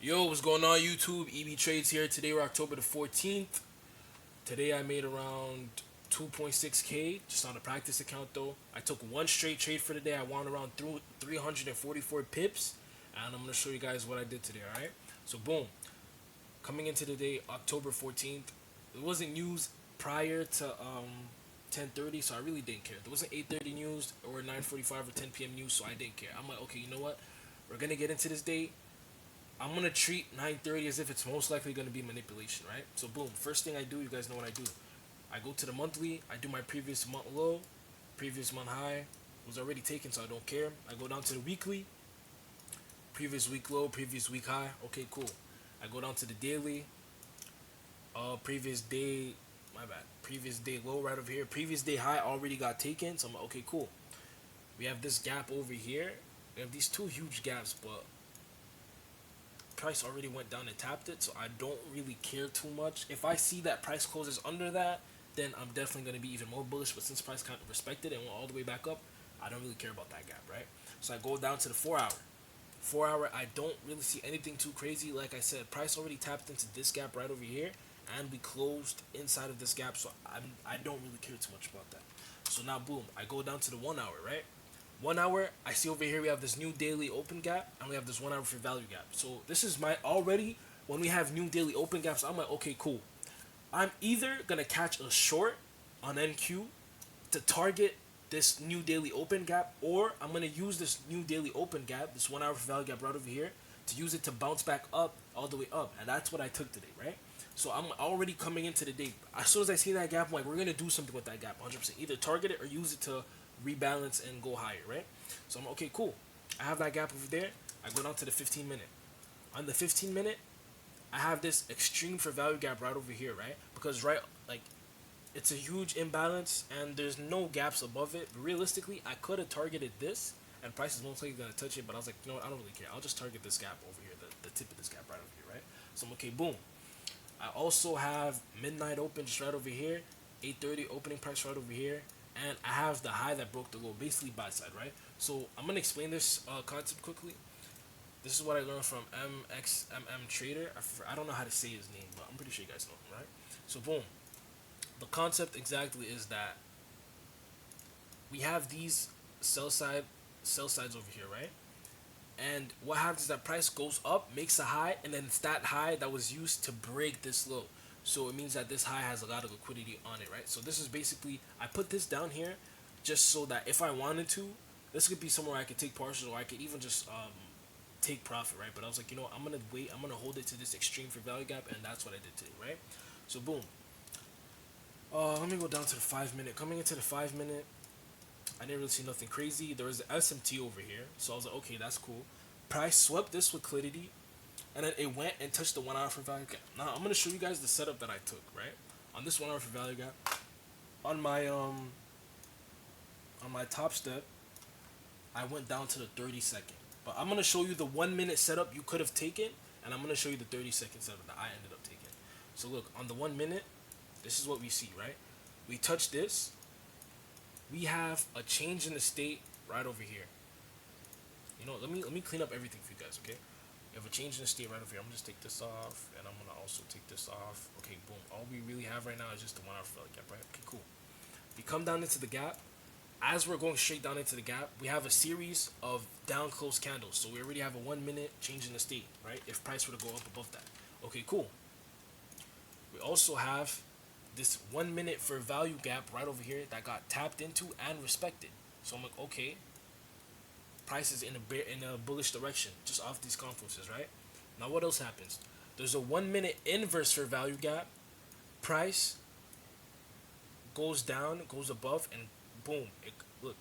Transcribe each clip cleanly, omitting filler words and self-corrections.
Yo, what's going on YouTube? EB Trades here. Today we're October the 14th. Today I made around 2.6k just on a practice account though. I took one straight trade for the day. I won around 344 pips. And I'm going to show you guys what I did today, alright? So boom. Coming into the day, October 14th. It wasn't news prior to 10:30, so I really didn't care. There wasn't 8:30 news or 9:45 or 10 p.m. news, so I didn't care. I'm like, okay, you know what? We're going to get into this day. I'm gonna treat 9:30 as if it's most likely gonna be manipulation, right? So boom, first thing I do, you guys know what I do. I go to the monthly, I do my previous month low, previous month high, was already taken, so I don't care. I go down to the weekly, previous week low, previous week high, okay, cool. I go down to the daily, previous day, my bad, previous day low right over here, previous day high already got taken, so I'm like, okay, cool. We have this gap over here, we have these two huge gaps, but price already went down and tapped it, so I don't really care too much. If I see that price closes under that, then I'm definitely going to be even more bullish, but since price kind of respected and went all the way back up, I don't really care about that gap, right? So I go down to the 4 hour. 4 hour, I don't really see anything too crazy. Like I said, price already tapped into this gap right over here, and we closed inside of this gap, so I don't really care too much about that. So now boom, I go down to the 1 hour, right? 1 hour, I see over here we have this new daily open gap, and we have this 1 hour for value gap. So this is my already, when we have new daily open gaps, I'm like, okay, cool. I'm either gonna catch a short on NQ to target this new daily open gap, or I'm gonna use this new daily open gap, this 1 hour for value gap right over here, to use it to bounce back up all the way up, and that's what I took today, right? So I'm already coming into the day. As soon as I see that gap, I'm like, we're gonna do something with that gap, 100%. Either target it or use it to rebalance and go higher, right? So I'm okay, cool. I have that gap over there. I go down to the 15 minute. On the 15 minute, I have this extreme for value gap right over here, right? Because right, like, it's a huge imbalance and there's no gaps above it. But realistically, I could have targeted this and price is most likely gonna touch it, but I was like, you know what, I don't really care. I'll just target this gap over here, the tip of this gap right over here, right? So I'm okay, boom. I also have midnight open just right over here, 8:30 opening price right over here, and I have the high that broke the low, basically buy side, right? So I'm gonna explain this concept quickly. This is what I learned from MXMM Trader. I don't know how to say his name, but I'm pretty sure you guys know him, right? So boom, the concept exactly is that we have these sell sides over here, right? And what happens is that price goes up, makes a high, and then it's that high that was used to break this low. So it means that this high has a lot of liquidity on it, right? So this is basically, I put this down here just so that if I wanted to, this could be somewhere I could take partials or I could even just take profit, right? But I was like, you know what, I'm going to wait, I'm going to hold it to this extreme for value gap, and that's what I did today, right? So boom. Let me go down to the 5 minute. Coming into the 5 minute, I didn't really see nothing crazy. There was the SMT over here, so I was like, okay, that's cool. Price swept this liquidity, and then it went and touched the 1 hour for value gap. Now I'm gonna show you guys the setup that I took, right? On this 1 hour for value gap, on my top step, I went down to the 30-second. But I'm gonna show you the 1 minute setup you could have taken, and I'm gonna show you the 30-second setup that I ended up taking. So look, on the 1 minute, this is what we see, right? We touch this. We have a change in the state right over here. You know, let me clean up everything for you guys, okay? We have a change in the state right over here. I'm gonna just take this off, and I'm gonna also take this off. Okay, boom. All we really have right now is just the 1 hour value gap, right? Okay, cool. We come down into the gap. As we're going straight down into the gap, we have a series of down close candles. So we already have a 1 minute change in the state, right? If price were to go up above that. Okay, cool. We also have this 1 minute for value gap right over here that got tapped into and respected. So I'm like, okay, price is in a bullish direction just off these confluences, right? Now what else happens? There's a 1 minute inverse for value gap. Price goes down, goes above, and boom, look,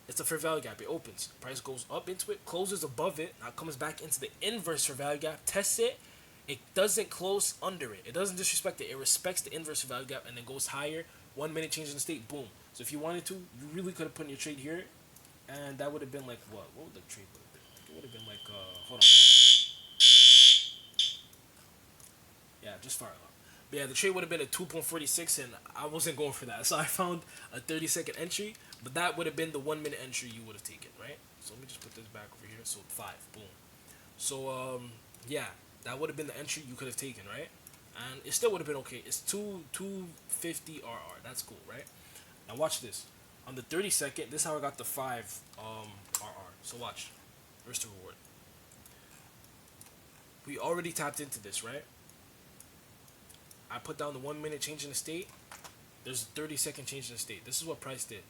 it's a fair value gap. It opens, price goes up into it, closes above it, now comes back into the inverse for value gap, tests it. It doesn't close under it. It doesn't disrespect it. It respects the inverse value gap and then goes higher. 1 minute change in the state. Boom. So if you wanted to, you really could have put in your trade here, and that would have been like what? What would the trade would have been? It would have been like hold on. Yeah, just fire alarm. But yeah, the trade would have been a 2.46, and I wasn't going for that. So I found a 30-second entry, but that would have been the 1 minute entry you would have taken, right? So let me just put this back over here. So 5. Boom. So yeah, that would have been the entry you could have taken, right? And it still would have been okay. It's 250 RR. That's cool, right? Now watch this. On the 32nd, this is how I got the 5 RR. So watch. Risk to reward. We already tapped into this, right? I put down the 1 minute change in the state. There's a 30-second change in the state. This is what price did.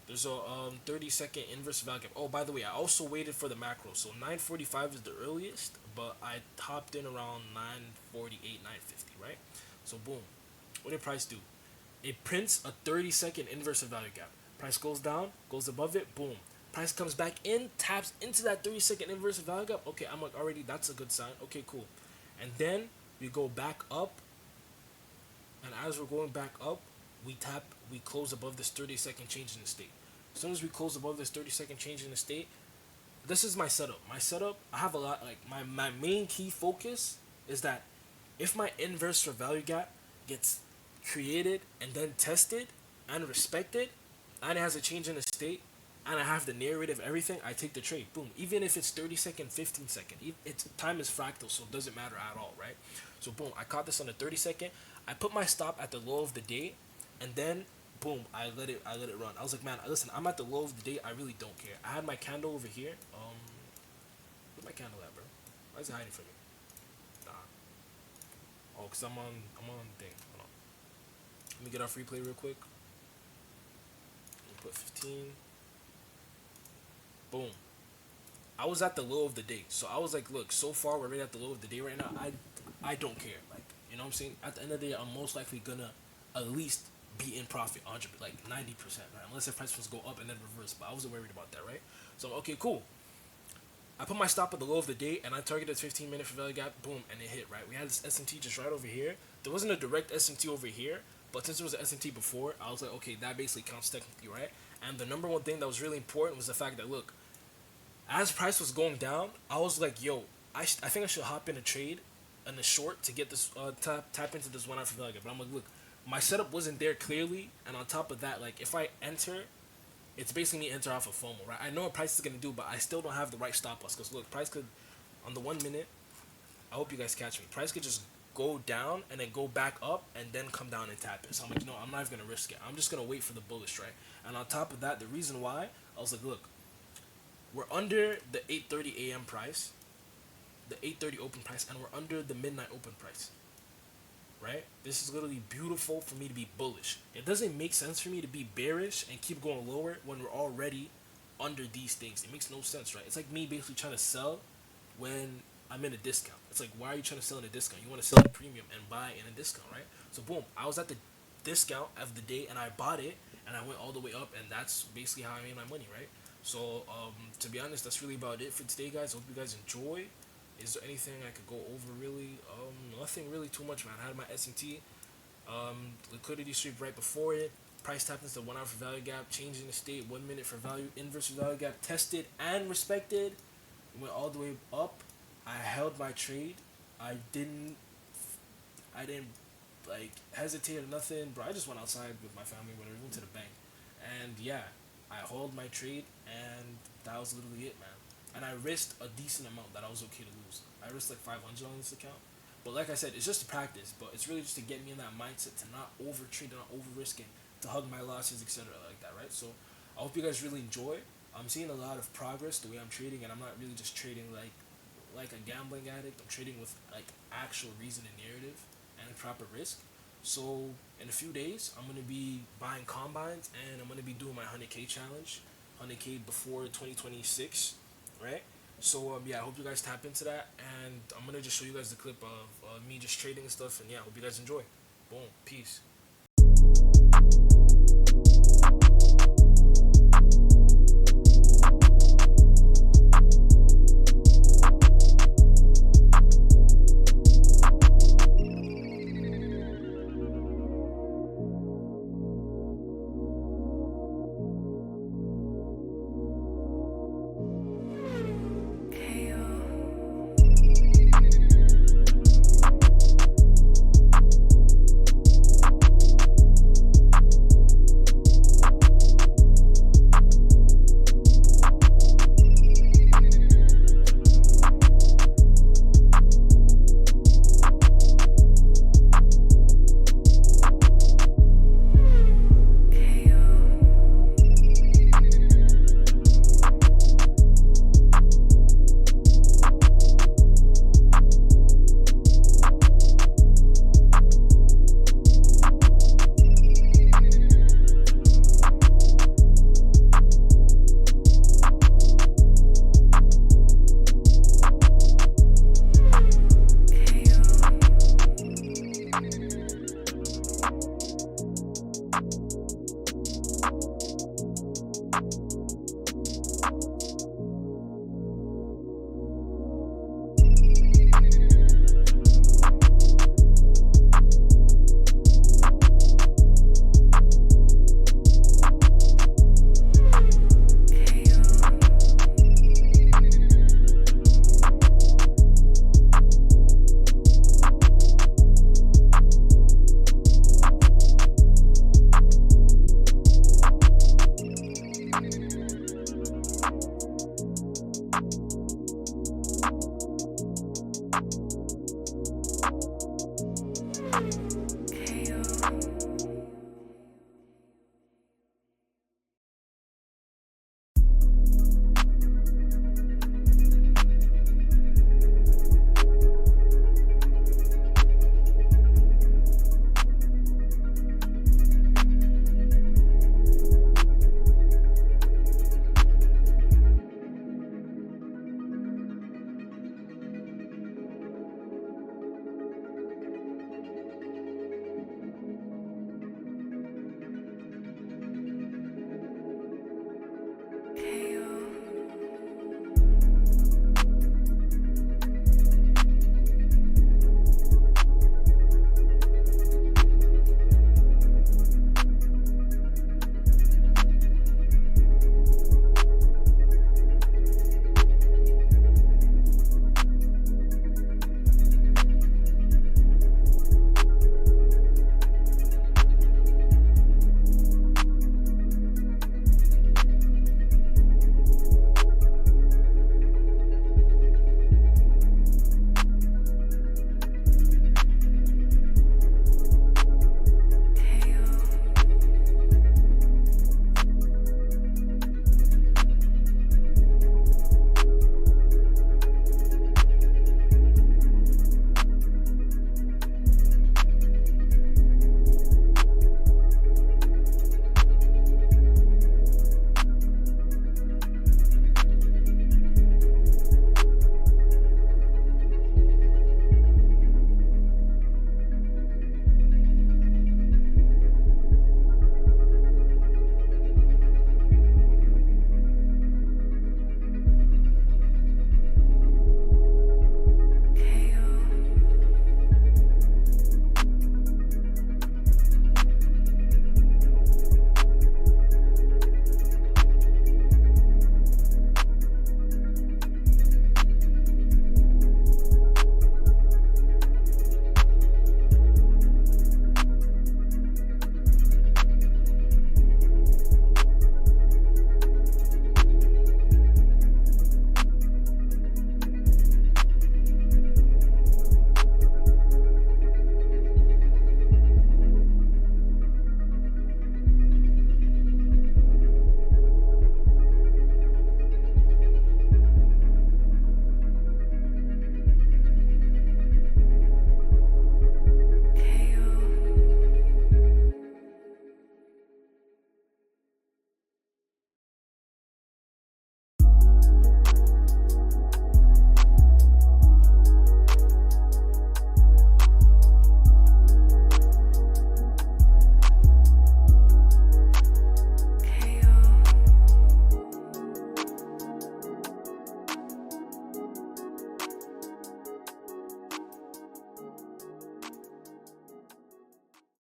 There's a 30-second inverse value gap. Oh, by the way, I also waited for the macro. So 9:45 is the earliest, but I hopped in around 9:48, 9:50, right? So boom. What did price do? It prints a 30-second inverse value gap. Price goes down, goes above it, boom. Price comes back in, taps into that 30-second inverse value gap. Okay, I'm like, already, that's a good sign. Okay, cool. And then we go back up. And as we're going back up, we close above this 30-second change in the state. As soon as we close above this 30-second change in the state, this is my setup. My setup, I have a lot, like, my main key focus is that if my inverse for value gap gets created and then tested and respected, and it has a change in the state, and I have the narrative, everything, I take the trade. Boom. Even if it's 30-second, 15-second. It's time is fractal, so it doesn't matter at all, right? So boom, I caught this on the 30-second. I put my stop at the low of the day, and then boom, I let it run. I was like, man, listen, I'm at the low of the day. I really don't care. I had my candle over here. Where's my candle at, bro? Why is it hiding from me? Nah. Oh, cause I'm on thing. Hold on. Let me get off replay real quick. Put 15. Boom. I was at the low of the day, so I was like, look, so far we're already at the low of the day right now. I don't care. Like, you know what I'm saying? At the end of the day, I'm most likely gonna at least be in profit 100, like 90%, right? Unless the price was go up and then reverse. But I wasn't worried about that, right? So okay, cool. I put my stop at the low of the day, and I targeted 15-minute for value gap. Boom, and it hit, right? We had this SMT just right over here. There wasn't a direct SMT over here, but since there was an SMT before, I was like, okay, that basically counts technically, right? And the number one thing that was really important was the fact that, look, as price was going down, I was like, yo, I think I should hop in a trade in the short to get this tap into this 1 hour for value gap. But I'm like, look, my setup wasn't there clearly, and on top of that, like, if I enter, it's basically me enter off of FOMO, right? I know what price is gonna do, but I still don't have the right stop loss. Cause look, price could, on the 1 minute, I hope you guys catch me. Price could just go down and then go back up and then come down and tap it. So I'm like, no, I'm not even gonna risk it. I'm just gonna wait for the bullish, right? And on top of that, the reason why, I was like, look, we're under the 8:30 a.m. price, the 8:30 open price, and we're under the midnight open price. Right? This is literally beautiful for me to be bullish. It doesn't make sense for me to be bearish and keep going lower when we're already under these things. It makes no sense, right? It's like me basically trying to sell when I'm in a discount. It's like, why are you trying to sell in a discount? You want to sell at premium and buy in a discount, right? So boom, I was at the discount of the day and I bought it and I went all the way up, and that's basically how I made my money, right? So to be honest, that's really about it for today, guys. Hope you guys enjoy. Is there anything I could go over really? Nothing really too much, man. I had my S&T, liquidity sweep right before it. Price tapped into the 1 hour for value gap, changing the state, 1 minute for value, inverse for value gap, tested and respected. Went all the way up. I held my trade. I didn't like hesitate or nothing, bro. I just went outside with my family, whatever, went to the bank, and yeah, I held my trade, and that was literally it, man. And I risked a decent amount that I was okay to lose. I risked like 500 on this account. But like I said, it's just a practice. But it's really just to get me in that mindset to not over trade, to not over risk it, to hug my losses, etc. like that, right? So I hope you guys really enjoy. I'm seeing a lot of progress the way I'm trading, and I'm not really just trading like a gambling addict. I'm trading with like actual reason and narrative and proper risk. So in a few days, I'm gonna be buying combines, and I'm gonna be doing my 100K challenge, 100K before 2026. Right? So yeah, I hope you guys tap into that, and I'm gonna just show you guys the clip of me just trading and stuff, and yeah, I hope you guys enjoy. Boom, peace.